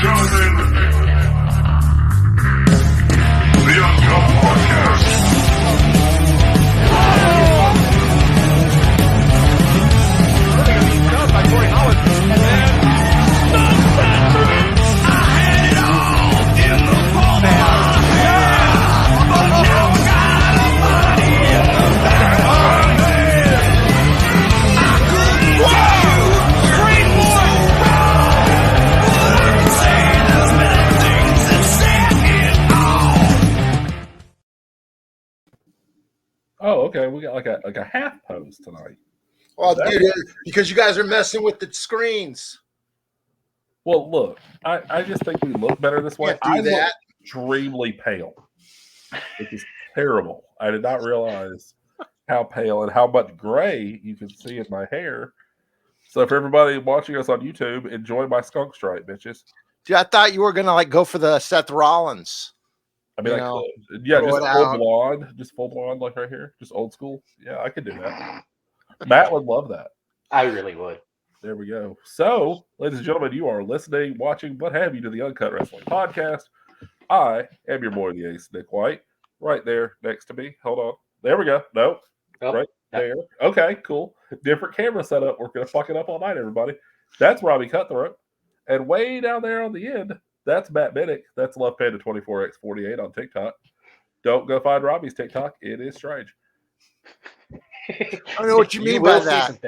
gentlemen, the Uncutt Podcast. Oh, okay. We got like a half pose tonight. Well, dude, because you guys are messing with the screens. Well, look, I just think we look better this way. Can't do I look that. extremely pale, which is terrible. I did not realize how pale and how much gray you can see in my hair. So for everybody watching us on YouTube, enjoy my skunk stripe, bitches. Dude, I thought you were gonna like go for the Seth Rollins. I mean, Yeah, just full blonde, like right here, just old school. Yeah, I could do that. Matt would love that. I really would. There we go. So, ladies and gentlemen, you are listening, watching, what have you, to the Uncut Wrestling Podcast. I am your boy, the Ace, Nick White, right there next to me. Hold on. There we go. Nope. Oh, right there. Okay, cool. Different camera setup. We're going to fuck it up all night, everybody. That's Robbie Cutthroat. And way down there on the end, that's Matt Minnick. That's Love Panda 24x48 on TikTok. Don't go find Robbie's TikTok. It is strange. I don't know what you mean by that.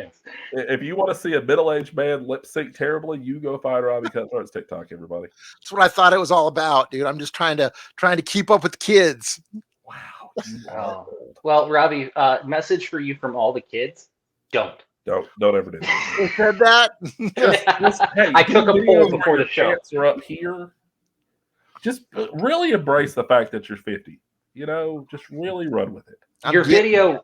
If you want to see a middle-aged man lip sync terribly, you go find Robbie Cutthroat's TikTok, everybody. That's what I thought it was all about, dude. I'm just trying to keep up with the kids. Wow. Well, Robbie, message for you from all the kids: don't ever do that. Who said that? Hey, I took a poll before the show. Are up here. Just really embrace the fact that you're 50. You know, just really run with it. Your video,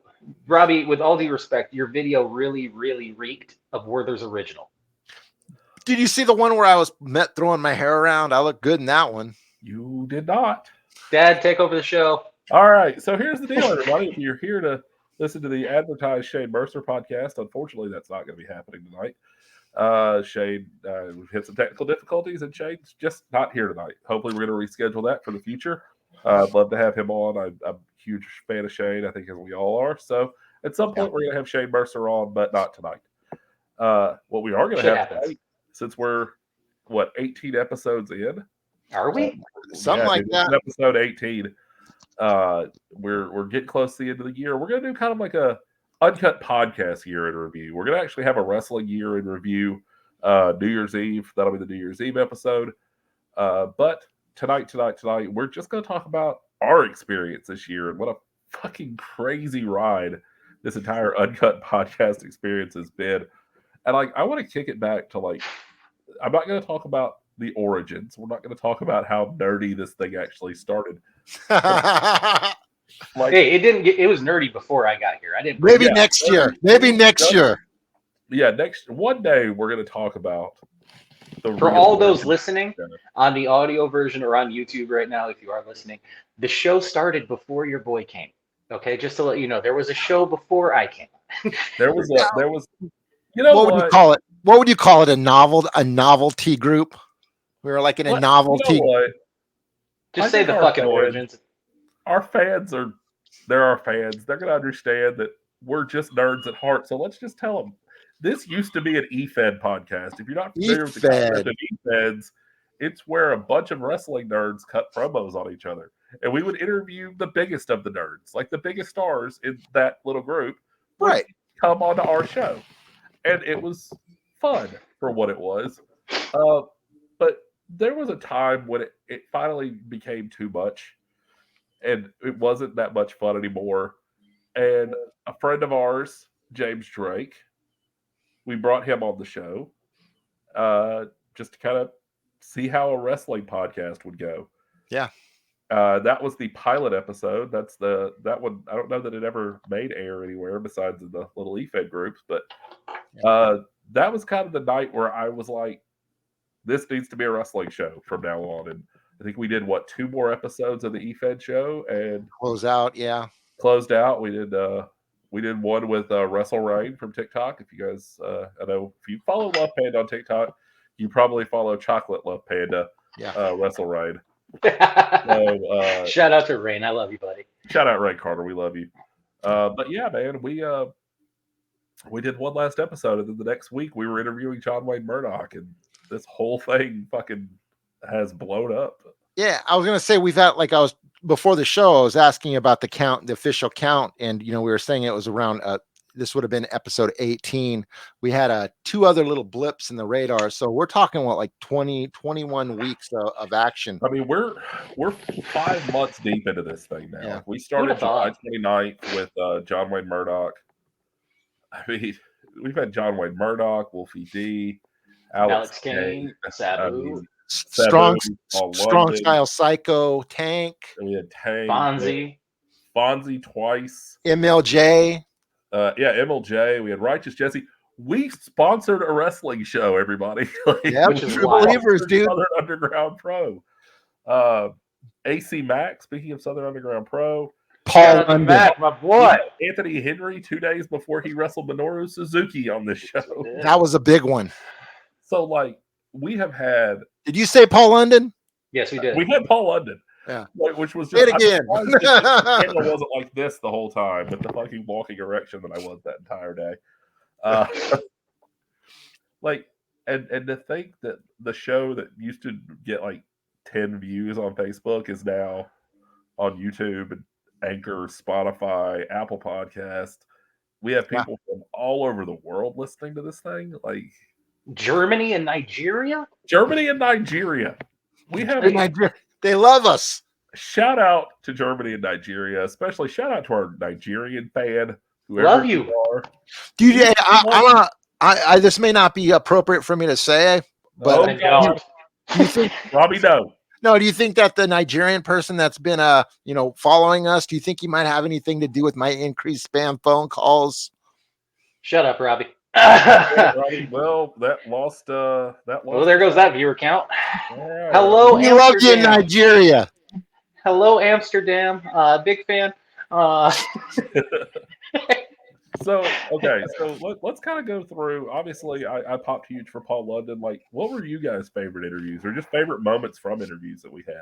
Robbie, with all due respect, your video really, really reeked of Werther's original. Did you see the one where I was throwing my hair around? I look good in that one. You did not. Dad, take over the show. All right. So here's the deal, everybody. If you're here to listen to the advertised Shane Mercer podcast, unfortunately, that's not going to be happening tonight. Shane, we've hit some technical difficulties, and Shane's just not here tonight. Hopefully, we're going to reschedule that for the future. I'd love to have him on. I'm a huge fan of Shane, I think, as we all are. So at some point, we're going to have Shane Mercer on, but not tonight. What we are going to have tonight, since we're, 18 episodes in? Are we? Something like that. Episode 18. We're getting close to the end of the year. We're going to do kind of like a Uncut Podcast year in review. We're going to actually have a wrestling year in review New Year's Eve. That'll be the New Year's Eve episode. But tonight, we're just going to talk about our experience this year and what a fucking crazy ride this entire Uncut Podcast experience has been. And I want to kick it back to I'm not going to talk about the origins. We're not going to talk about how nerdy this thing actually started. Hey, it was nerdy before I got here. I didn't. Maybe next year. Yeah, one day we're going to talk about for all those listening on the audio version or on YouTube right now, if you are listening, the show started before your boy came. Okay, just to let you know, there was a show before I came. there was. You know what would you call it? What would you call it? A novelty group? We were like in a novelty. You know just say the fucking origins. Our fans they're our fans. They're going to understand that we're just nerds at heart. So let's just tell them. This used to be an E-Fed podcast. If you're not familiar with the concept of E-Feds, it's where a bunch of wrestling nerds cut promos on each other. And we would interview the biggest of the nerds, like the biggest stars in that little group, right? Come onto our show. And it was fun for what it was. But there was a time when it finally became too much. And it wasn't that much fun anymore. And a friend of ours, James Drake, we brought him on the show just to kind of see how a wrestling podcast would go. Yeah. That was the pilot episode. That one. I don't know that it ever made air anywhere besides in the little E-Fed groups, but that was kind of the night where I was like, this needs to be a wrestling show from now on. And I think we did 2 more episodes of the E-Fed show and closed out. Yeah. Closed out. We did one with Wrestle Rain from TikTok. If you guys, I know if you follow Love Panda on TikTok, you probably follow Chocolate Love Panda Wrestle Ride. So, shout out to Rain. I love you, buddy. Shout out Ray Carter. We love you. But yeah, man, we did one last episode, and then the next week we were interviewing John Wayne Murdoch, and this whole thing fucking has blown up. Yeah, I was gonna say we've had before the show, I was asking about the count, the official count, and we were saying it was around this would have been episode 18. We had 2 other little blips in the radar, so we're talking 21 weeks of action. I mean, we're 5 months deep into this thing now. Yeah. We started July 29th with John Wayne Murdoch. I mean, we've had John Wayne Murdoch, Wolfie D, Alex Kane, Sabu, Strong Style Psycho, Tank. We had Tank, Fonzie twice, MLJ. MLJ. We had Righteous Jesse. We sponsored a wrestling show, everybody. Which is True Believers, dude. Southern Underground Pro. AC Mack, speaking of Southern Underground Pro. Paul London, my boy. Anthony Henry 2 days before he wrestled Minoru Suzuki on this show. That was a big one. So, we have had. Did you say Paul London? Yes, we did. We had Paul London. Yeah. Which was just. It again. The camera wasn't like this the whole time with the fucking walking erection that I was that entire day. And to think that the show that used to get 10 views on Facebook is now on YouTube and Anchor, Spotify, Apple Podcast. We have people from all over the world listening to this thing. Germany and Nigeria? We have they love us. Shout out to Germany and Nigeria, especially shout out to our Nigerian fan. Love you. Are. DJ, I this may not be appropriate for me to say, but do you think Robbie, no. No, do you think that the Nigerian person that's been following us, do you think he might have anything to do with my increased spam phone calls? Shut up, Robbie. Well, that lost. Well, there goes that viewer count. Yeah. Hello, we love you in Nigeria. Hello, Amsterdam. Big fan. So let's kind of go through. Obviously, I popped huge for Paul London. What were you guys' favorite interviews, or just favorite moments from interviews that we had?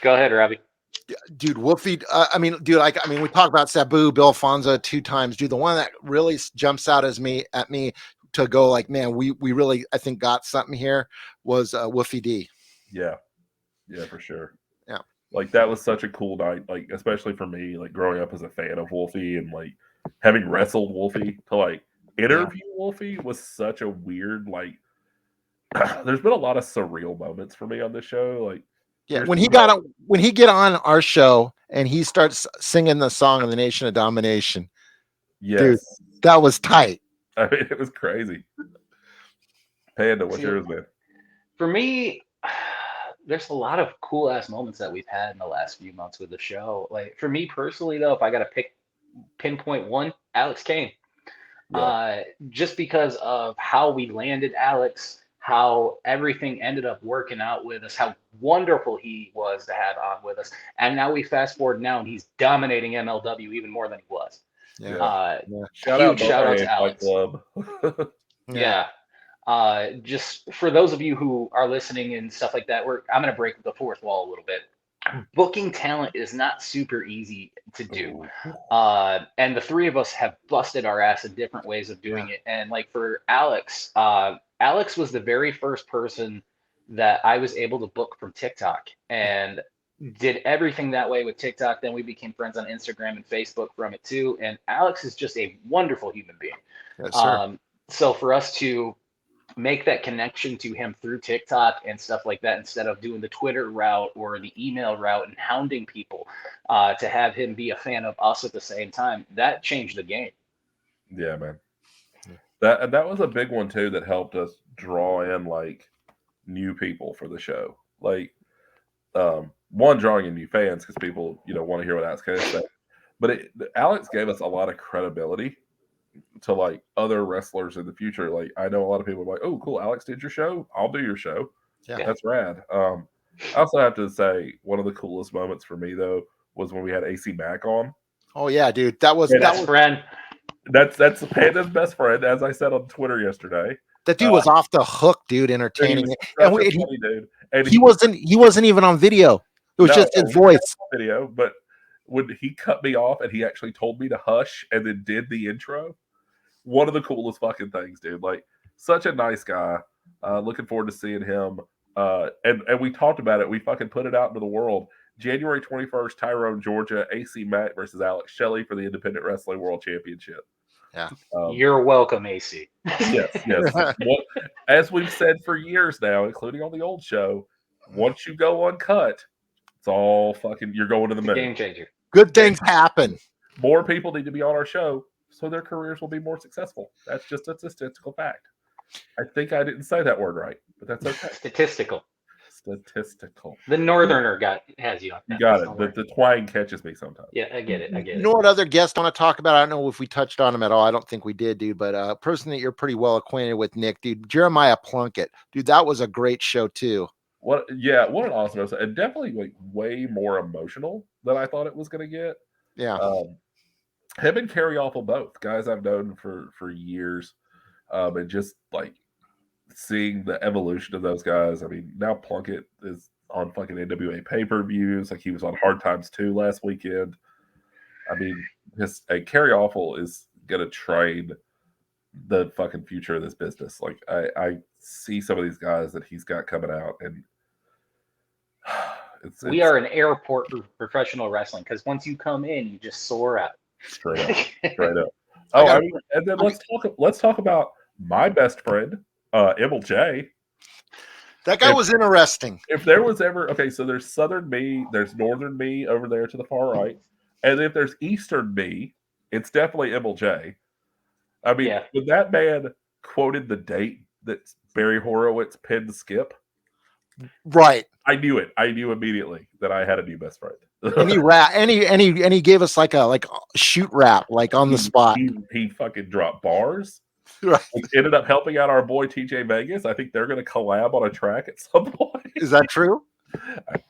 Go ahead, Robbie. Dude, Wolfie. We talked about Sabu, Bill Fonza 2 times. Dude, the one that really jumps out at me to go man, we really I think got something here was Wolfie D. Yeah, for sure. Yeah, that was such a cool night. Especially for me, growing up as a fan of Wolfie and having wrestled Wolfie to interview Wolfie was such a weird there's been a lot of surreal moments for me on this show. When he get on our show and he starts singing the song of the Nation of Domination. Yes. Dude, that was tight. I mean, it was crazy. Panda, what's yours, man? For me, there's a lot of cool ass moments that we've had in the last few months with the show. For me personally, though, if I got to pinpoint one, Alex Kane. Just because of how we landed Alex, how everything ended up working out with us, how wonderful he was to have on with us. And now we fast forward now and he's dominating MLW even more than he was. Shout out to Alex. Just for those of you who are listening and stuff like that, I'm going to break the fourth wall a little bit. Booking talent is not super easy to do. And the 3 of us have busted our ass in different ways of doing it. And for Alex, Alex was the very first person that I was able to book from TikTok and did everything that way with TikTok. Then we became friends on Instagram and Facebook from it too. And Alex is just a wonderful human being. Yes, sir. So for us to make that connection to him through TikTok and stuff like that, instead of doing the Twitter route or the email route and hounding people, to have him be a fan of us at the same time, that changed the game. Yeah, man. That was a big one too that helped us draw in new people for the show. One, drawing in new fans because people want to hear what Alex can say. But Alex gave us a lot of credibility to other wrestlers in the future. I know a lot of people are oh, cool, Alex did your show, I'll do your show. Yeah, that's rad. I also have to say one of the coolest moments for me though was when we had AC Mack on. Oh yeah, dude, that was friend. That's Panda's best friend, as I said on Twitter yesterday. That dude was off the hook, dude, He entertaining was it. such And a funny dude. And he wasn't even on video. It was just his voice. Video, but when he cut me off and he actually told me to hush and then did the intro, one of the coolest fucking things, dude. Like, such a nice guy. Looking forward to seeing him. And we talked about it. We fucking put it out into the world. January 21st, Tyrone, Georgia, AC Mack versus Alex Shelley for the Independent Wrestling World Championship. Yeah. You're welcome, AC. Yes. As we've said for years now, including on the old show, once you go uncut, it's all fucking, you're going to the moon. Game changer. Good things happen. More people need to be on our show so their careers will be more successful. That's just a statistical fact. I think I didn't say that word right, but that's okay. Statistical. The northerner has you on that. You got it. The twang catches me sometimes. Yeah, I get it. You know what other guest I want to talk about? I don't know if we touched on him at all. I don't think we did, dude. But a person that you're pretty well acquainted with, Nick, dude, Jeremiah Plunkett, dude, that was a great show too. What an awesome episode, and definitely like way more emotional than I thought it was going to get. Yeah, him and Carrie Awful both guys I've known for years, and just like seeing the evolution of those guys. I mean, now Plunkett is on fucking NWA pay-per-views. Like, he was on Hard Times 2 last weekend. I mean, Carrie Awful is gonna train the fucking future of this business. Like, I see some of these guys that he's got coming out, and we are an airport for professional wrestling, because once you come in, you just soar out. Straight up. Oh, and then let's talk about my best friend, Emil J. That guy was interesting. If there was ever, okay, so there's Southern me, there's Northern me over there to the far right, and if there's Eastern me, it's definitely Emil J. I mean, when that man quoted the date that Barry Horowitz pinned Skip, right? I knew it. I knew immediately that I had a new best friend. and he gave us like a shoot rap, like on the spot. He fucking dropped bars. Right. Ended up helping out our boy TJ Vegas. I think they're going to collab on a track at some point. Is that true?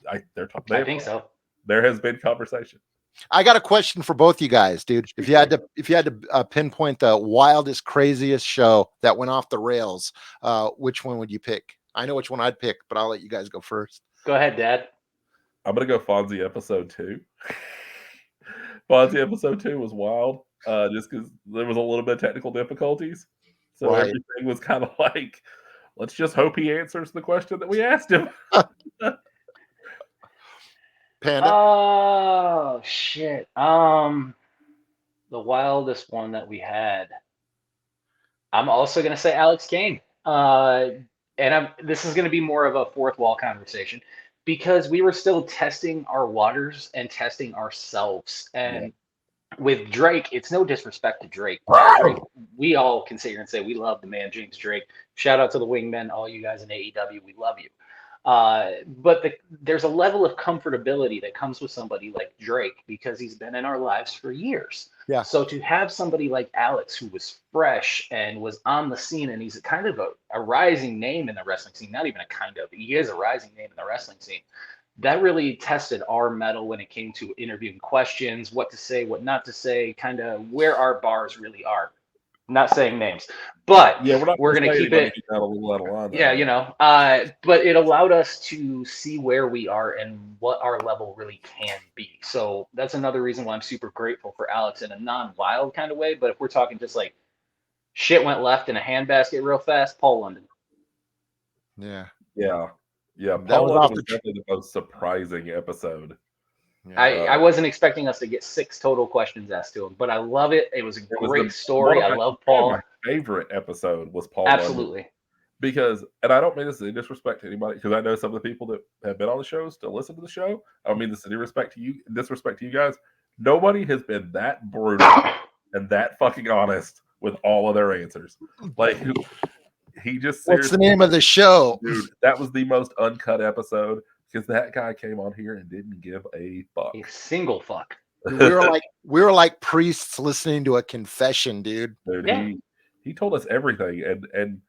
I think so. There has been conversation. I got a question for both you guys, dude. If you had to pinpoint the wildest, craziest show that went off the rails, which one would you pick? I know which one I'd pick, but I'll let you guys go first. Go ahead, Dad. I'm gonna go Fonzie episode 2. Fonzie episode 2 was wild, just because there was a little bit of technical difficulties. So everything was kind of like, let's just hope he answers the question that we asked him. Panda. Oh shit. The wildest one that we had. I'm also gonna say Alex Kane. And this is gonna be more of a fourth wall conversation, because we were still testing our waters and testing ourselves. And with Drake, it's no disrespect to Drake. We all can sit here and say we love the man James Drake. Shout out to the wingmen, all you guys in AEW, we love you. But there's a level of comfortability that comes with somebody like Drake, because he's been in our lives for years. Yeah. So to have somebody like Alex, who was fresh and was on the scene, and he's kind of a rising name in the wrestling scene, not even a kind of, he is a rising name in the wrestling scene. That really tested our mettle when it came to interviewing questions, what to say, what not to say, kind of where our bars really are. I'm not saying names, but we're going to keep it. But it allowed us to see where we are and what our level really can be. So that's another reason why I'm super grateful for Alex in a non-wild kind of way. But if we're talking just like shit went left in a handbasket real fast, Paul London. Yeah. Paul London was definitely the most surprising episode. I wasn't expecting us to get 6 total questions asked to him, but I love it. It was a great story. I love Paul. My favorite episode was Paul. Absolutely. London. Because, and I don't mean this in disrespect to anybody, because I know some of the people that have been on the show still listen to the show. I don't mean this in disrespect to you guys. Nobody has been that brutal and that fucking honest with all of their answers. Like, he just what's the name of the show? Dude, that was the most uncut episode. Because that guy came on here and didn't give a fuck. A single fuck. We were like priests listening to a confession, dude. He told us everything, and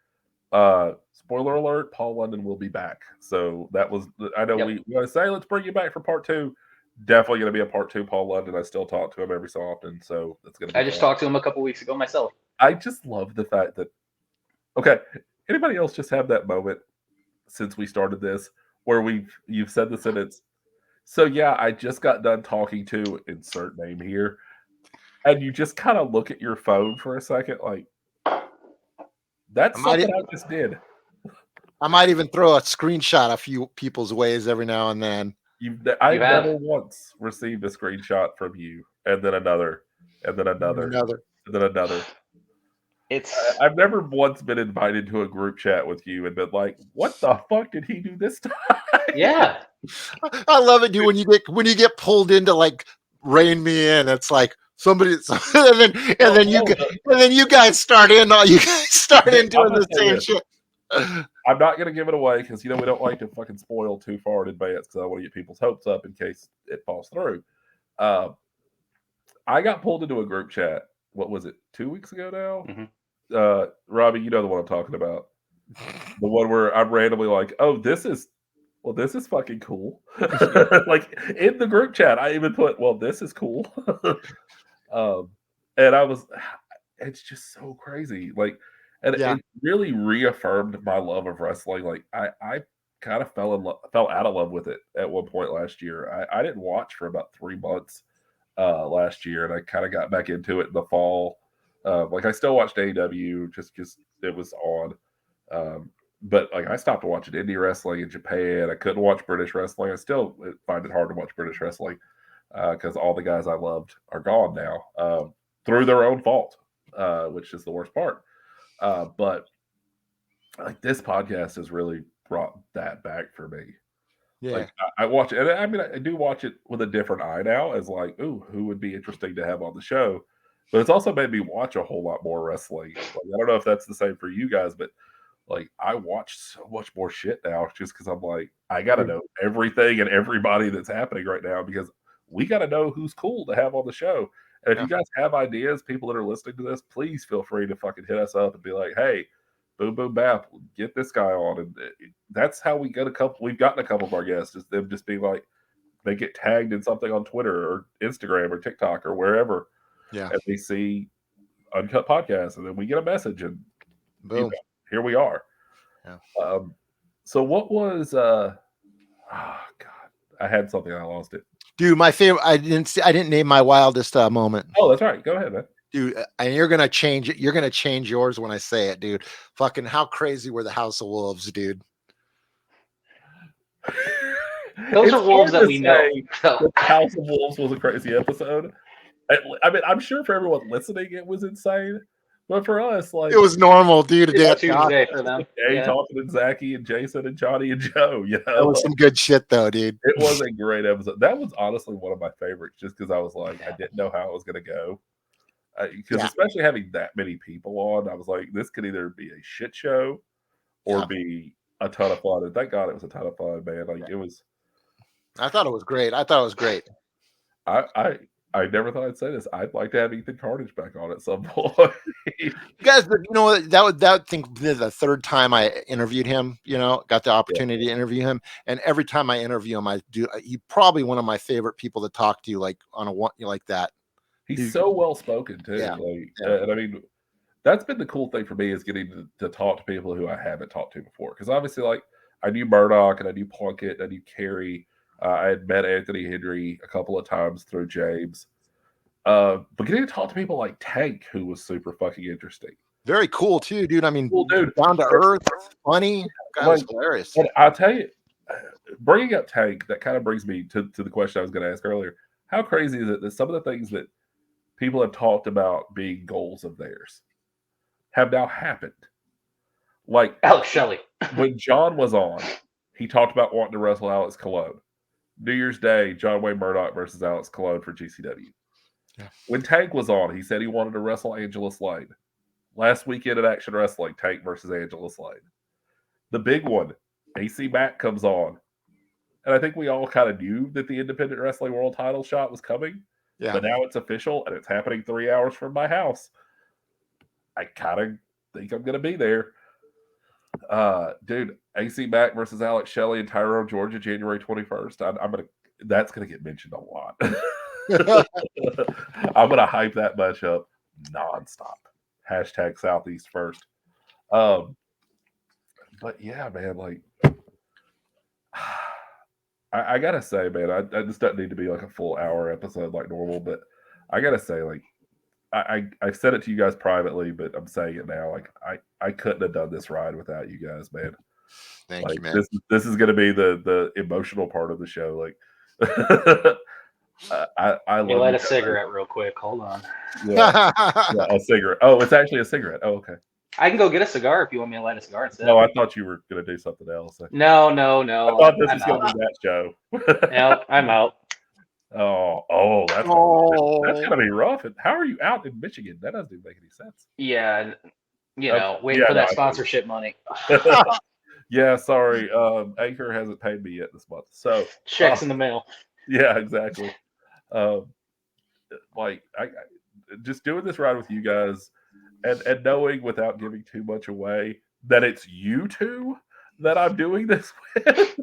spoiler alert: Paul London will be back. So that was, I know we want to say let's bring you back for part 2. Definitely going to be a part 2 Paul London. I still talk to him every so often, so that's going to be I just fun. talked to him a couple weeks ago myself. I just love the fact that, okay, anybody else just have that moment since we started this where you've said the sentence, so yeah, I just got done talking to insert name here, and you just kind of look at your phone for a second like, that's something I just did. I might even throw a screenshot a few people's ways every now and then. I've never once received a screenshot from you, and then another, and then another, and then another. I've never once been invited to a group chat with you and been like, "What the fuck did he do this time?" Yeah, I love it, dude. When you get pulled into like rein me in, it's like somebody, and then you guys start in doing the same shit. I'm not going to give it away because, we don't like to fucking spoil too far in advance because I want to get people's hopes up in case it falls through. I got pulled into a group chat. What was it? 2 weeks ago now? Mm-hmm. Robbie, you know the one I'm talking about. The one where I'm randomly like, oh, this is fucking cool. Like in the group chat, I even put, well, this is cool. And it's just so crazy. Like, and it really reaffirmed my love of wrestling. Like I kind of fell out of love with it at one point last year. I didn't watch for about 3 months last year, and I kind of got back into it in the fall. Like I still watched AEW just because it was on. But like I stopped watching indie wrestling in Japan. I couldn't watch British wrestling. I still find it hard to watch British wrestling because all the guys I loved are gone now through their own fault, which is the worst part. But like this podcast has really brought that back for me. Yeah. Like I watch it, and I mean I do watch it with a different eye now, as like, ooh, who would be interesting to have on the show. But it's also made me watch a whole lot more wrestling. Like, I don't know if that's the same for you guys, but like I watch so much more shit now just because I'm like, I gotta know everything and everybody that's happening right now because we gotta know who's cool to have on the show. And if you guys have ideas, people that are listening to this, please feel free to fucking hit us up and be like, hey, boom boom bap, get this guy on. And that's how we've gotten a couple of our guests, is them just being like, they get tagged in something on Twitter or Instagram or TikTok or wherever. Yeah. And they see Uncut Podcast, and then we get a message, and boom, here we are. Yeah. So what was God, I had something, I lost it. Dude, my favorite, I didn't name my wildest moment. Oh, that's right. Go ahead, man. Dude, and you're gonna change it. You're gonna change yours when I say it, dude. Fucking how crazy were the House of Wolves, dude? Those are wolves that we know. The House of Wolves was a crazy episode. I mean, I'm sure for everyone listening, it was insane. But for us, like, it was normal, dude. It's Tuesday for them. Talking to Zachy and Jason and Johnny and Joe. That was some good shit, though, dude. It was a great episode. That was honestly one of my favorites, just because I was like, I didn't know how it was going to go. Because especially having that many people on, I was like, this could either be a shit show or be a ton of fun. And thank God it was a ton of fun, man. Like it was. I thought it was great. I never thought I'd say this. I'd like to have Ethan Carnage back on at some point. You guys, that thing the third time I interviewed him, got the opportunity to interview him. And every time I interview him, he's probably one of my favorite people to talk to, like on a one like that. He's so well spoken too. Yeah. And I mean, that's been the cool thing for me, is getting to talk to people who I haven't talked to before. Because obviously, like, I knew Murdoch and I knew Plunkett and I knew Carey. I had met Anthony Henry a couple of times through James. But getting to talk to people like Tank, who was super fucking interesting. Very cool too, dude. I mean, cool dude, down to earth, funny. Guy was hilarious. And I'll tell you, bringing up Tank, that kind of brings me to the question I was going to ask earlier. How crazy is it that some of the things that people have talked about being goals of theirs have now happened? Like Alex Shelley. When John was on, he talked about wanting to wrestle Alex Colon. New Year's Day, John Wayne Murdoch versus Alex Colon for GCW. Yeah. When Tank was on, he said he wanted to wrestle Angela Slade. Last weekend at Action Wrestling, Tank versus Angela Slade. The big one, AC Mack comes on. And I think we all kind of knew that the Independent Wrestling World title shot was coming. Yeah. But now it's official, and it's happening 3 hours from my house. I kind of think I'm going to be there. Dude, AC Mack versus Alex Shelley in Tyrone, Georgia, January 21st. that's going to get mentioned a lot. I'm going to hype that much up nonstop. Hashtag Southeast first. But yeah, man, like, I gotta say, man, I just don't need to be like a full hour episode like normal, but I gotta say, like, I've said it to you guys privately, but I'm saying it now. Like, I couldn't have done this ride without you guys, man. Thank Like, you, man. This is gonna be the emotional part of the show. Like, I Let me love light you a guys. cigarette real quick. Hold on. Yeah, a cigarette. Oh, it's actually a cigarette. Oh, okay. I can go get a cigar if you want me to light a cigar instead. No, I thought you were gonna do something else. No. I thought this I'm was gonna out. be that show. No, I'm out. Oh, that's gonna be rough. And how are you out in Michigan? That doesn't even make any sense. Yeah, you Okay. know, waiting Yeah, for no, that I sponsorship money. Yeah, sorry. Anchor hasn't paid me yet this month. So Checks in the mail. yeah, exactly. Like I just doing this ride with you guys and knowing without giving too much away that it's you two that I'm doing this with,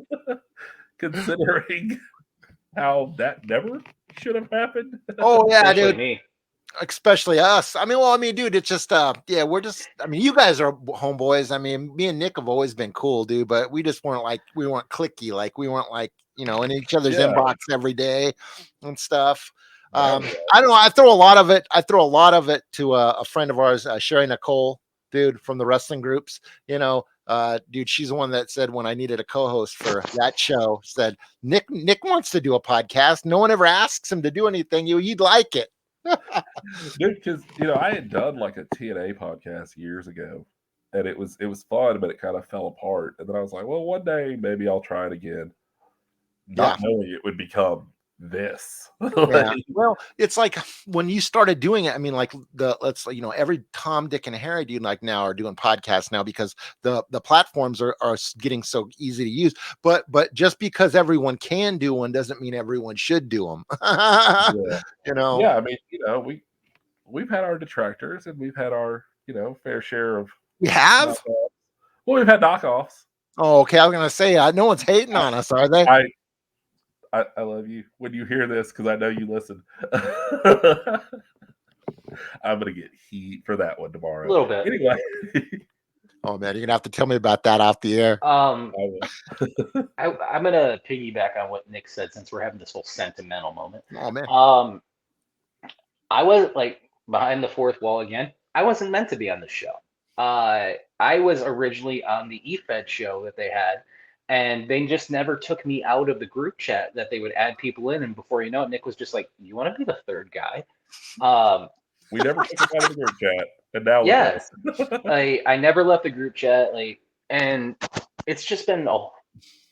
considering how that never should have happened. Oh yeah, Especially dude. me. Especially us. I mean, dude, it's just yeah, we're just, I mean, you guys are homeboys. I mean, me and Nick have always been cool, dude, but we just weren't clicky, like we weren't like, you know, in each other's Yeah. inbox every day and stuff. Yeah. I don't know, I throw a lot of it to a friend of ours, Sherry Nicole, dude, from the wrestling groups. You know, dude, she's the one that said when I needed a co-host for that show, said Nick wants to do a podcast. No one ever asks him to do anything. You'd like it. Dude, because I had done like a TNA podcast years ago, and it was fun, but it kind of fell apart. And then I was like, well, one day maybe I'll try it again, not knowing it would become this. Yeah. Well, it's like when you started doing it, I mean, like every Tom, Dick, and Harry dude like now are doing podcasts now because the platforms are getting so easy to use. But just because everyone can do one doesn't mean everyone should do them. Yeah. You know. Yeah, I mean, we've had our detractors and we've had our fair share of. We have. Knockoffs. Well, we've had knockoffs. Oh, okay. I was gonna say no one's hating on us, are they? I love you when you hear this because I know you listen. I'm gonna get heat for that one tomorrow. A little bit. Anyway. Oh man, you're gonna have to tell me about that off the air. I'm gonna piggyback on what Nick said since we're having this whole sentimental moment. Oh man. I was like behind the fourth wall again. I wasn't meant to be on the show. I was originally on the eFed show that they had, and they just never took me out of the group chat that they would add people in. And before you know it, Nick was just like, "You want to be the third guy?" We never took him out of the group chat, and now yes, I never left the group chat. And it's just been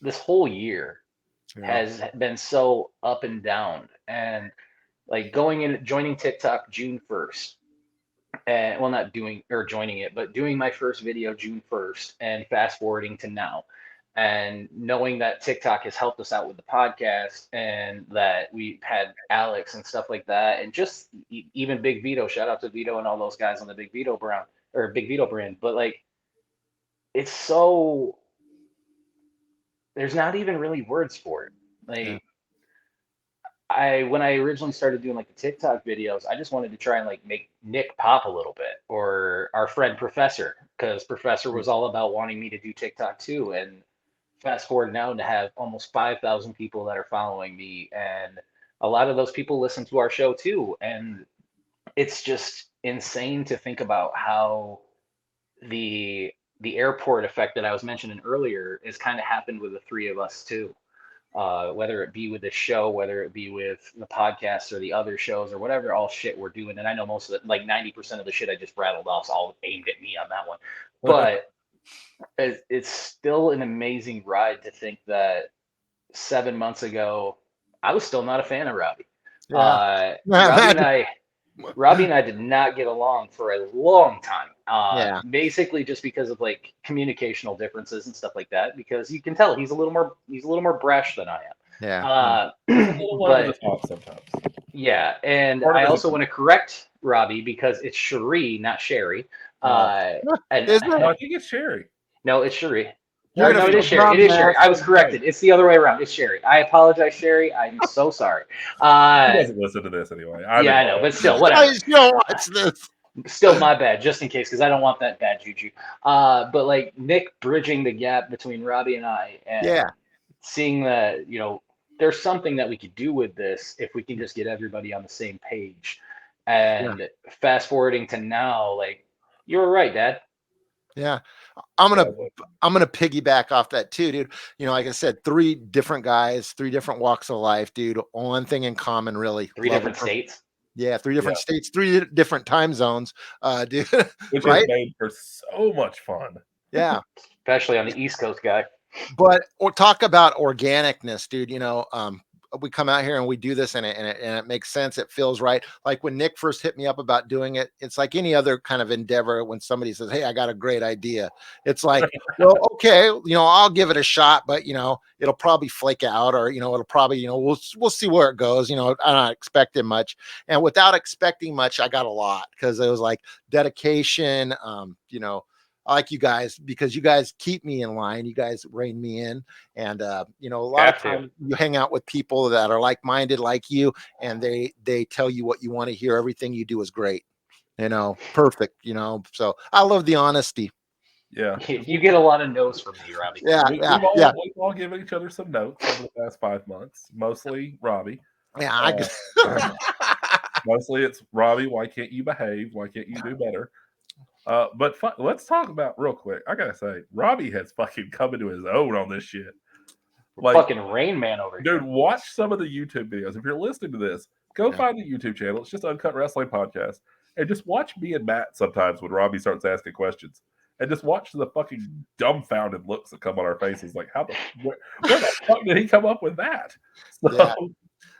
this whole year has been so up and down. And like joining TikTok June 1st. And well, not joining it, but doing my first video June 1st and fast forwarding to now, and knowing that TikTok has helped us out with the podcast and that we've had Alex and stuff like that, and just even Big Vito, shout out to Vito and all those guys on the Big Vito brand. But like, it's so, there's not even really words for it. Like, when I originally started doing like the TikTok videos, I just wanted to try and like make Nick pop a little bit, or our friend Professor, because Professor was all about wanting me to do TikTok too. And fast forward now to have almost 5,000 people that are following me, and a lot of those people listen to our show too. And it's just insane to think about how the airport effect that I was mentioning earlier is kind of happened with the three of us too. Whether it be with the show, whether it be with the podcast or the other shows or whatever all shit we're doing. And I know most of it, like 90% of the shit I just rattled off is all aimed at me on that one. But it's still an amazing ride to think that 7 months ago, I was still not a fan of Robbie. Yeah. Robbie and I did not get along for a long time. Basically just because of like communicational differences and stuff like that, because you can tell he's a little more brash than I am. Yeah. But sometimes. Yeah, and I also want to correct Robbie because it's Cherie, not Sherry. No, I think it's Sherry. No, it's Cherie. You're No, gonna it is feel Sherry. It is Sherry. I was dumbass. corrected. It's the other way around. It's Sherry. I apologize, Sherry. I'm so sorry. He doesn't listen to this anyway. Yeah, I know, but still, whatever. Guys, you don't watch this. Still my bad, just in case, because I don't want that bad juju. But like Nick bridging the gap between Robbie and I, and Yeah. seeing that, there's something that we could do with this if we can just get everybody on the same page. And fast forwarding to now, like, you were right, Dad. Yeah. I'm gonna piggyback off that too, dude. Like I said, 3 different guys, 3 different walks of life, dude. One thing in common, really. 3 different states. Yeah, 3 different states, 3 different time zones, dude. Which right? is made for so much fun. Yeah. Especially on the East Coast guy. But talk about organicness, dude. We come out here and we do this and it makes sense. It feels right. Like when Nick first hit me up about doing it, it's like any other kind of endeavor. When somebody says, "Hey, I got a great idea," it's like, well, okay, I'll give it a shot, but it'll probably flake out, or it'll probably, we'll see where it goes. I'm not expecting much, and without expecting much, I got a lot, because it was like dedication. I like you guys because you guys keep me in line. You guys rein me in. And, a lot of times you hang out with people that are like-minded like you, and they tell you what you want to hear. Everything you do is great, perfect, so I love the honesty. Yeah. You get a lot of no's from me, Robbie. We've all given each other some notes over the past 5 months, mostly Robbie. Yeah. Mostly it's Robbie. Why can't you behave? Why can't you do better? But let's talk about real quick. I gotta say, Robbie has fucking come into his own on this shit. Like, fucking Rain Man over here. Dude, watch some of the YouTube videos. If you're listening to this, go find the YouTube channel. It's just Uncut Wrestling Podcast. And just watch me and Matt sometimes when Robbie starts asking questions. And just watch the fucking dumbfounded looks that come on our faces. Like, where the fuck did he come up with that? So, yeah.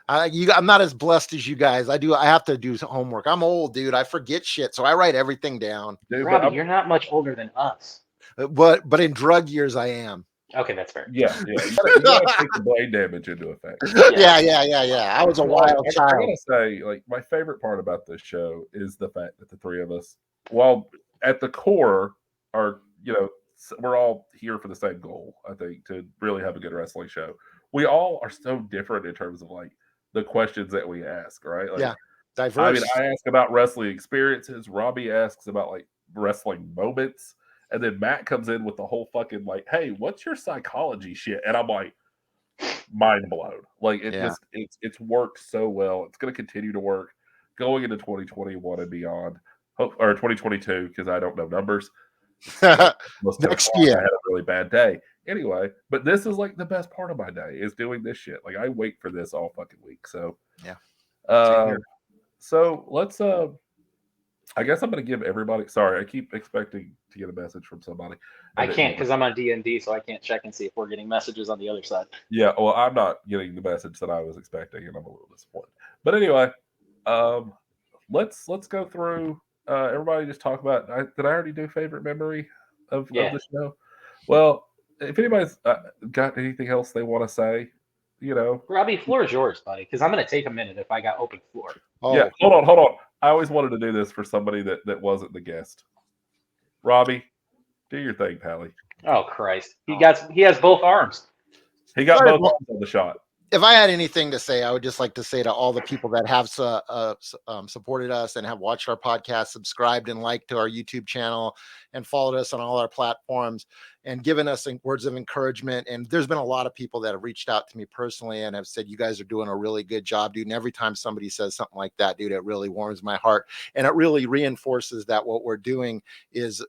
I'm not as blessed as you guys. I have to do some homework. I'm old, dude. I forget shit, so I write everything down. Dude, Robbie, you're not much older than us. But in drug years, I am. Okay, that's fair. Yeah. You gotta take the brain damage into effect. Yeah. I was a wild child. I gotta say, like, my favorite part about this show is the fact that the 3 of us, while at the core, are we're all here for the same goal. I think, to really have a good wrestling show. We all are so different in terms of like the questions that we ask, right? Like, diverse. I mean, I ask about wrestling experiences. Robbie asks about like wrestling moments, and then Matt comes in with the whole fucking like, "Hey, what's your psychology shit?" And I'm like, mind blown. Like it's worked so well. It's going to continue to work going into 2021 and beyond, or 2022, because I don't know numbers. Next year, I had a really bad day. Anyway, but this is like the best part of my day is doing this shit. Like, I wait for this all fucking week. So so let's I guess I'm gonna give everybody, sorry, I keep expecting to get a message from somebody. I can't, because I'm on D&D, so I can't check and see if we're getting messages on the other side. Yeah, well, I'm not getting the message that I was expecting, and I'm a little disappointed. But anyway, let's go through everybody just talk about, did I already do favorite memory of the show? Well, if anybody's got anything else they want to say, Robbie, floor is yours, buddy, because I'm going to take a minute if I got open floor. Yeah, hold on. I always wanted to do this for somebody that wasn't the guest. Robbie, do your thing, Pally. Oh, Christ. He has both arms. He got both arms on the shot. If I had anything to say, I would just like to say to all the people that have supported us and have watched our podcast, subscribed and liked to our YouTube channel, and followed us on all our platforms, and given us words of encouragement. And there's been a lot of people that have reached out to me personally and have said, "You guys are doing a really good job, dude." And every time somebody says something like that, dude, it really warms my heart. And it really reinforces that what we're doing is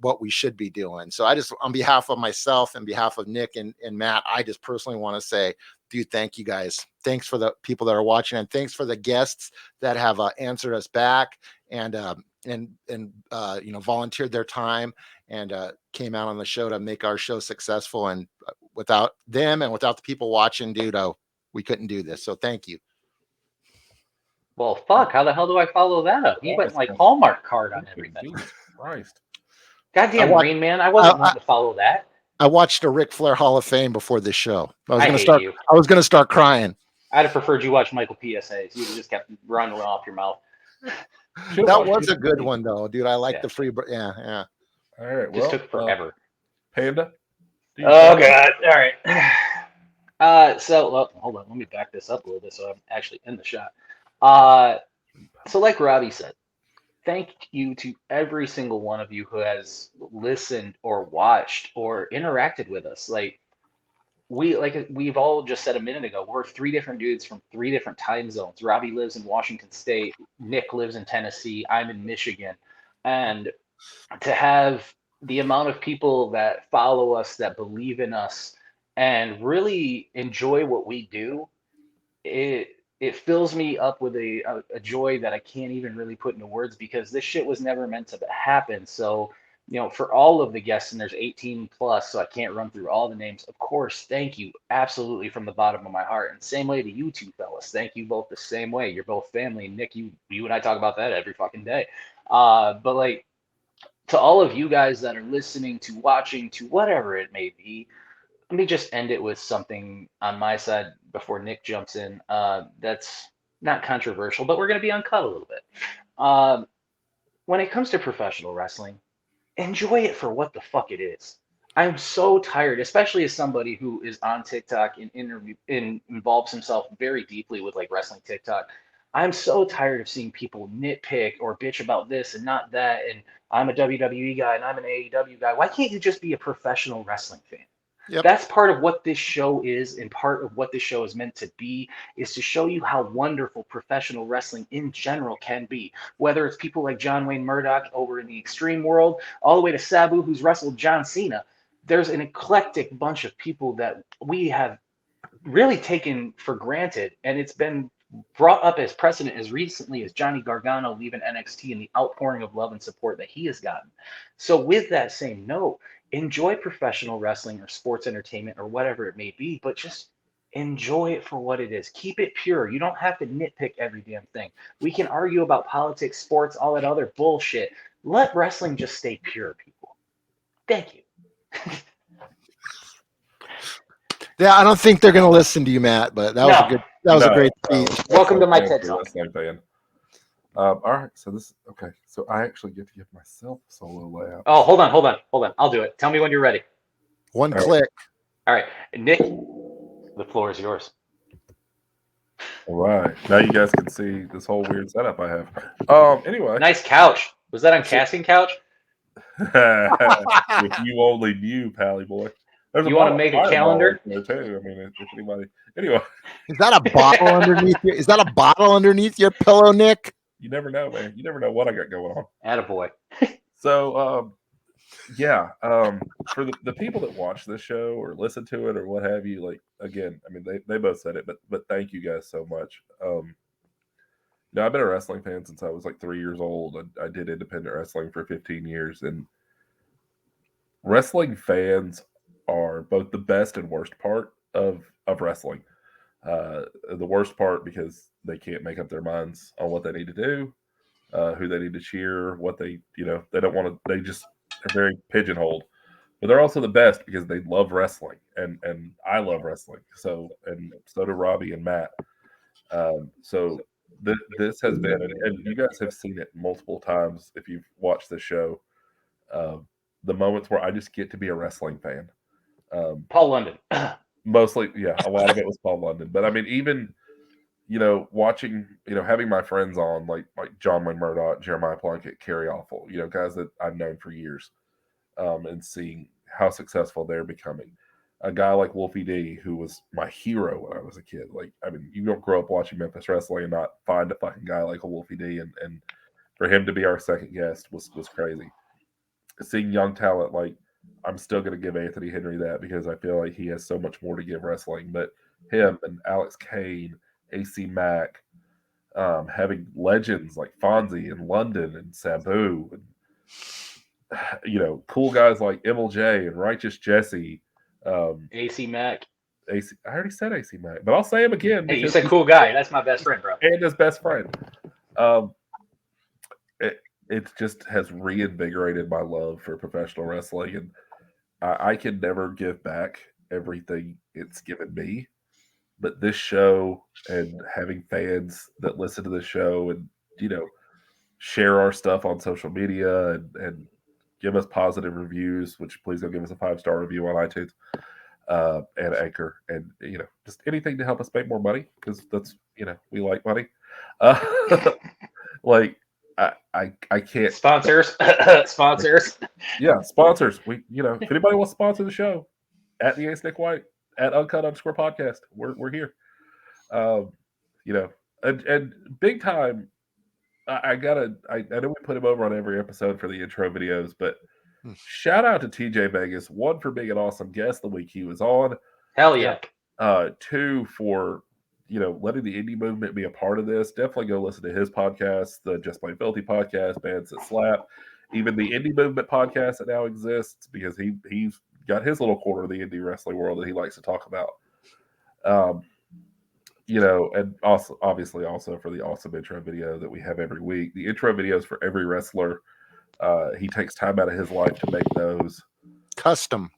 what we should be doing. So I just, on behalf of myself and behalf of Nick and Matt, I just personally want to say, dude, thank you guys. Thanks for the people that are watching, and thanks for the guests that have answered us back and volunteered their time and came out on the show to make our show successful. And without them and without the people watching, dude, we couldn't do this. So thank you. Well, fuck, how the hell do I follow that up? He went like Hallmark card on everything. Jesus Christ. Goddamn Rain Man, I wasn't wanting to follow that. I watched a Ric Flair Hall of Fame before this show. I I was gonna start crying. I'd have preferred you watch Michael PSAs. You just kept running off your mouth. That was a good one though, dude. I like the free. Yeah. All right. Just took forever. Panda. Oh God! All right. So hold on. Let me back this up a little bit so I'm actually in the shot. So like Robbie said, thank you to every single one of you who has listened or watched or interacted with us. We've all just said a minute ago, we're three different dudes from three different time zones. Robbie lives in Washington State, Nick lives in Tennessee, I'm in Michigan. And to have the amount of people that follow us, that believe in us, and really enjoy what we do, it fills me up with a joy that I can't even really put into words because this shit was never meant to happen. So, for all of the guests, and there's 18 plus, so I can't run through all the names. Of course, thank you absolutely from the bottom of my heart. And same way to you two fellas. Thank you both the same way. You're both family. Nick, you and I talk about that every fucking day. But like, to all of you guys that are listening, to watching, to whatever it may be, let me just end it with something on my side before Nick jumps in. That's not controversial, but we're going to be uncut a little bit. When it comes to professional wrestling, enjoy it for what the fuck it is. I'm so tired, especially as somebody who is on TikTok and involves himself very deeply with like wrestling TikTok. I'm so tired of seeing people nitpick or bitch about this and not that. And I'm a WWE guy and I'm an AEW guy. Why can't you just be a professional wrestling fan? Yep. That's part of what this show is, and part of what this show is meant to be, is to show you how wonderful professional wrestling in general can be. Whether it's people like John Wayne Murdoch over in the Extreme world, all the way to Sabu, who's wrestled John Cena. There's an eclectic bunch of people that we have really taken for granted, and it's been brought up as precedent as recently as Johnny Gargano leaving NXT and the outpouring of love and support that he has gotten. So with that same note, enjoy professional wrestling or sports entertainment or whatever it may be, but just enjoy it for what it is. Keep it pure. You don't have to nitpick every damn thing. We can argue about politics, sports, all that other bullshit. Let wrestling just stay pure, people. Thank you. Yeah, I don't think they're going to listen to you, Matt, but that was a good. That was a great speech. Welcome to my Fan TED for Talk. wrestling fan. All right, so I actually get to give myself a solo layout. Oh, hold on. I'll do it. Tell me when you're ready. One click. All right, Nick, the floor is yours. All right, now you guys can see this whole weird setup I have. Anyway, Nice couch. Was that on Casting Couch? if you only knew, Pally boy. There's You want to make a calendar? there too. I mean, if anybody. Anyway, Is that a bottle underneath your? Is that a bottle underneath your pillow, Nick? you never know, man. You never know what I got going on. Attaboy. So, for the people that watch this show or listen to it or what have you, like, again, I mean, they both said it, but thank you guys so much. I've been a wrestling fan since I was like 3 years old. I did independent wrestling for 15 years, and wrestling fans are both the best and worst part of wrestling. The worst part because they can't make up their minds on what they need to do, who they need to cheer, what they don't want to. They just are very pigeonholed. But they're also the best because they love wrestling, and I love wrestling. So do Robbie and Matt. This has been, and you guys have seen it multiple times if you've watched the show. The moments where I just get to be a wrestling fan. Paul London. Mostly, yeah, a lot of it was Paul London. But I mean, even, watching, having my friends on, like John Wayne Murdoch, Jeremiah Plunkett, Kerry Awful, guys that I've known for years, and seeing how successful they're becoming. A guy like Wolfie D, who was my hero when I was a kid. Like, I mean, you don't grow up watching Memphis wrestling and not find a fucking guy like a Wolfie D, and for him to be our second guest was crazy. Seeing young talent, like, I'm still going to give Anthony Henry that because I feel like he has so much more to give wrestling. But him and Alex Kane, AC Mack, having legends like Fonzie and London and Sabu, and cool guys like MLJ and Righteous Jesse. AC Mack. I already said AC Mack, but I'll say him again. Hey, you said cool guy. That's my best friend, bro. And his best friend. It just has reinvigorated my love for professional wrestling, and I can never give back everything it's given me. But this show and having fans that listen to the show and share our stuff on social media and give us positive reviews, which please go give us a 5-star review on iTunes and Anchor, and just anything to help us make more money, because that's we like money. Like I can't Sponsors. Sponsors. Yeah, sponsors. We if anybody wants to sponsor the show, at the Ace Nick White, at Uncut_podcast, we're here. And big time. I know we put him over on every episode for the intro videos, but shout out to TJ Vegas, 1 for being an awesome guest the week he was on. Hell yeah. 2 for letting the indie movement be a part of this. Definitely go listen to his podcast, the Just Plain Filthy podcast, Bands That Slap, even the indie movement podcast that now exists, because he's got his little corner of the indie wrestling world that he likes to talk about. And also obviously also for the awesome intro video that we have every week. The intro videos for every wrestler. He takes time out of his life to make those custom.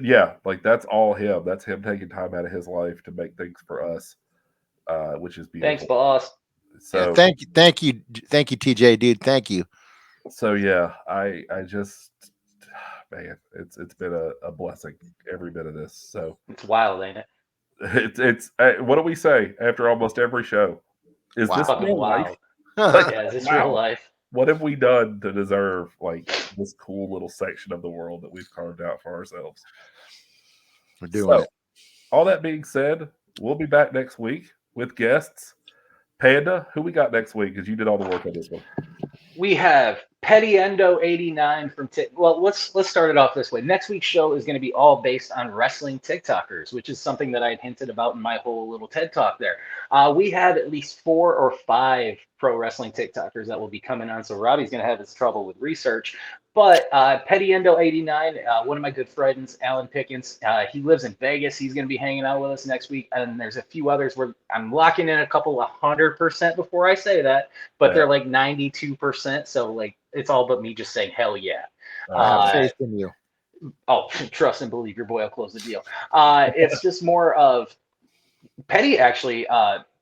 Yeah, like that's all him. That's him taking time out of his life to make things for us, which is beautiful. Thanks, boss. So thank you, TJ, dude. Thank you. So yeah, I just, man, it's been a blessing, every bit of this. So it's wild, ain't it? It's what do we say after almost every show? Is this real life? Yeah, is this real life? What have we done to deserve this cool little section of the world that we've carved out for ourselves? We're doing it. All that being said, we'll be back next week with guests. Panda, who we got next week? Because you did all the work on this one. We have Petty Endo 89 from well, let's start it off this way. Next week's show is going to be all based on wrestling TikTokers, which is something that I had hinted about in my whole little TED Talk there. We have at least 4 or 5 pro wrestling TikTokers that will be coming on, so Robbie's going to have his trouble with research. But Petty Endo 89, one of my good friends, Alan Pickens, he lives in Vegas. He's going to be hanging out with us next week. And there's a few others where I'm locking in a couple 100% before I say that, but they're like 92%. So like it's all but me just saying hell yeah. I have faith in you. Oh, trust and believe your boy will close the deal. It's just more of Petty actually.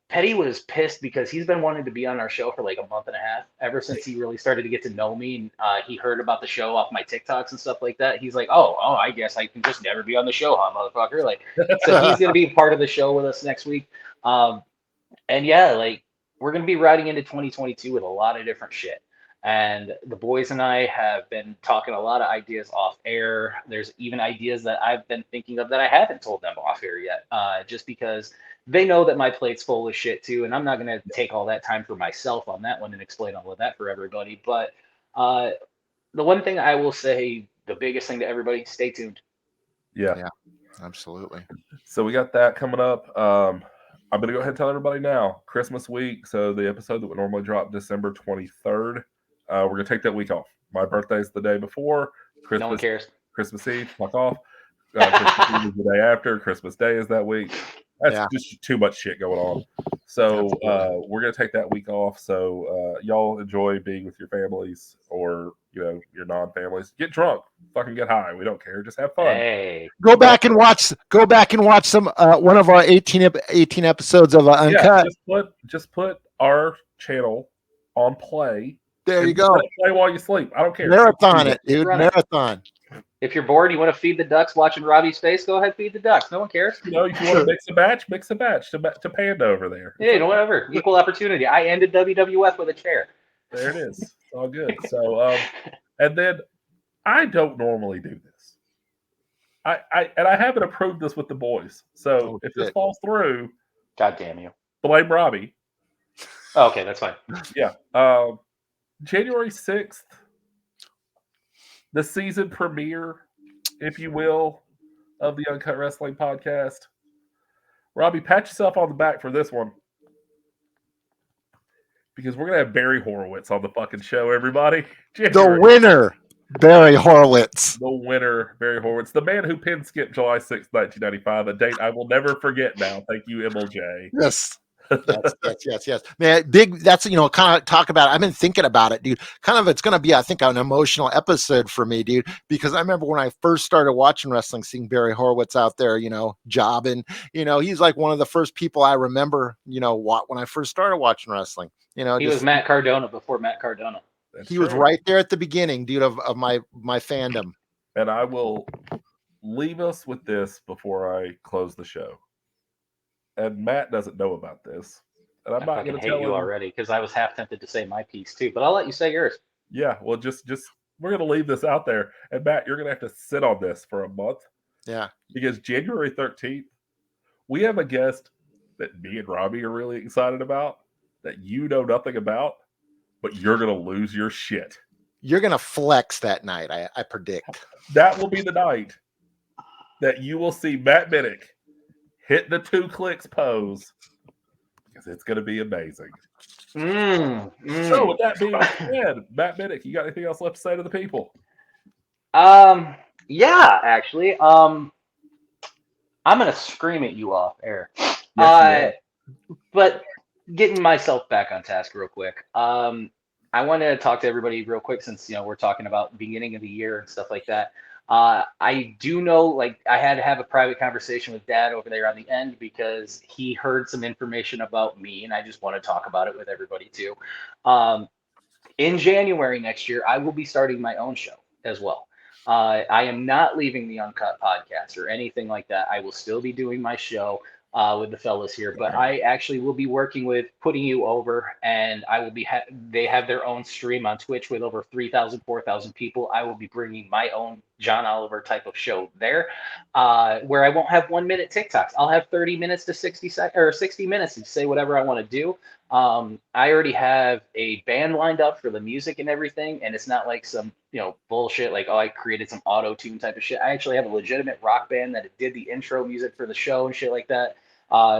Petty was pissed because he's been wanting to be on our show for like a month and a half, ever since he really started to get to know me, and he heard about the show off my TikToks and stuff like that. He's like, oh, I guess I can just never be on the show, huh, motherfucker? Like, so he's gonna be part of the show with us next week. And yeah, like we're gonna be riding into 2022 with a lot of different shit. And the boys and I have been talking a lot of ideas off air. There's even ideas that I've been thinking of that I haven't told them off air yet, just because they know that my plate's full of shit too, and I'm not going to take all that time for myself on that one and explain all of that for everybody. But the one thing I will say, the biggest thing to everybody, stay tuned. Yeah, absolutely. So we got that coming up. I'm going to go ahead and tell everybody now, Christmas week. So the episode that would normally drop December 23rd, we're going to take that week off. My birthday's the day before. Christmas, no one cares. Christmas Eve, fuck off. Christmas Eve is the day after. Christmas Day is that week. That's just too much shit going on. So we're going to take that week off. So y'all enjoy being with your families or, your non-families. Get drunk. Fucking get high. We don't care. Just have fun. Hey. Go back and watch some one of our 18 episodes of Uncut. Yeah, just put our channel on play. There you go. Play while you sleep. I don't care. Marathon it, dude. Marathon. If you're bored, you want to feed the ducks watching Robbie's face, go ahead, feed the ducks. No one cares. If you want to mix a batch to Panda over there. Hey, whatever. Equal opportunity. I ended WWF with a chair. There it is. It's all good. So, and then I don't normally do this. I haven't approved this with the boys. So if this falls through, God damn you. Blame Robbie. Okay, that's fine. Yeah. January 6th. The season premiere, if you will, of the Uncut Wrestling Podcast. Robbie, pat yourself on the back for this one. Because we're going to have Barry Horowitz on the fucking show, everybody. The winner, Barry Horowitz. The winner, Barry Horowitz. The man who pin skipped July 6th, 1995. A date I will never forget now. Thank you, MLJ. Yes. Yes. Man, big. That's kind of talk about. I've been thinking about it, dude. Kind of, it's going to be, I think, an emotional episode for me, dude. Because I remember when I first started watching wrestling, seeing Barry Horowitz out there, jobbing. He's like one of the first people I remember. When I first started watching wrestling. He was Matt Cardona before Matt Cardona. He was right there at the beginning, dude, of my fandom. And I will leave us with this before I close the show. And Matt doesn't know about this. And I'm not going to tell you him already because I was half tempted to say my piece too, but I'll let you say yours. Yeah, well, just we're going to leave this out there. And Matt, you're going to have to sit on this for a month. Yeah. Because January 13th, we have a guest that me and Robbie are really excited about that you know nothing about, but you're going to lose your shit. You're going to flex that night, I predict. That will be the night that you will see Matt Minnick hit the 2 clicks pose because it's going to be amazing. So with that being said, Matt Minnick, you got anything else left to say to the people? Yeah, actually. I'm going to scream at you off air. Yes, but getting myself back on task real quick. I wanted to talk to everybody real quick since, we're talking about beginning of the year and stuff like that. I do know, like, I had to have a private conversation with Dad over there on the end because he heard some information about me, and I just want to talk about it with everybody too. In January next year, I will be starting my own show as well. I am not leaving the Uncut Podcast or anything like that. I will still be doing my show with the fellas here, but I actually will be working with Putting You Over, and I will be they have their own stream on Twitch with over 3,000, 4,000 people. I will be bringing my own John Oliver type of show there, where I won't have 1 minute TikToks. I'll have 30 minutes to 60 minutes to say whatever I want to do. I already have a band lined up for the music and everything, and it's not like some bullshit like, I created some auto-tune type of shit. I actually have a legitimate rock band that did the intro music for the show and shit like that.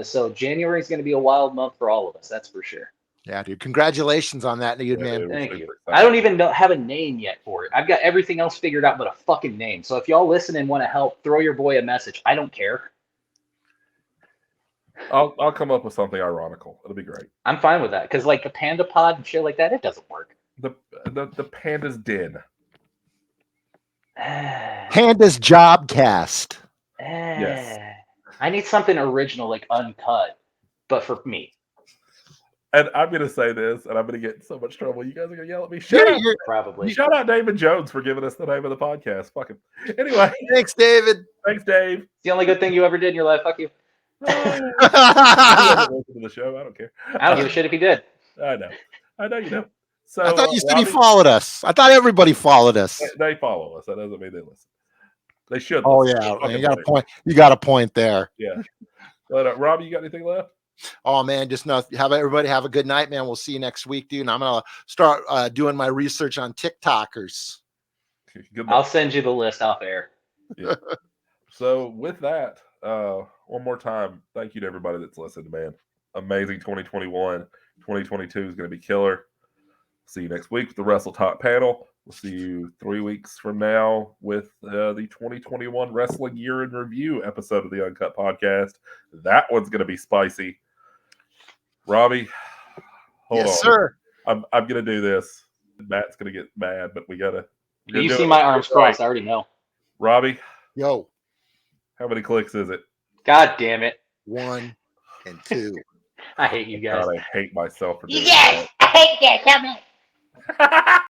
So January is going to be a wild month for all of us, that's for sure. Yeah, dude. Congratulations on that, dude, man. Thank you. I don't even have a name yet for it. I've got everything else figured out but a fucking name. So if y'all listen and want to help, throw your boy a message. I don't care. I'll come up with something ironical. It'll be great. I'm fine with that because like the Panda Pod and shit like that, it doesn't work. The Panda's Den. Panda's Jobcast. Yes. I need something original like Uncut, but for me. And I'm going to say this, and I'm going to get in so much trouble. You guys are going to yell at me. Probably. Shout out David Jones for giving us the name of the podcast. Fuck him. Anyway. Thanks, David. Thanks, Dave. It's the only good thing you ever did in your life. Fuck you. I listen to the show. I don't care. I don't give a shit if he did. I know you know. So I thought you said he followed us. I thought everybody followed us. They follow us. That doesn't mean they listen. They should. Oh listen. yeah, you got a point. You got a point there. Yeah. But Robbie, you got anything left? Oh man, just everybody have a good night, man. We'll see you next week, dude. And I'm gonna start doing my research on TikTokers. I'll send you the list off air. Yeah. So with that, one more time, thank you to everybody that's listened, man. Amazing 2021. 2022 is going to be killer. See you next week with the Wrestle Talk panel. We'll see you 3 weeks from now with the 2021 Wrestling Year in Review episode of the Uncut Podcast. That one's going to be spicy. Robbie, hold on. Yes, sir. I'm going to do this. Matt's going to get mad, but we got to. You see my arms crossed. I already know. Robbie. Yo. How many clicks is it? God damn it. 1 and 2. I hate you guys. God, I hate myself for doing Yes, I hate that. Tell me. that.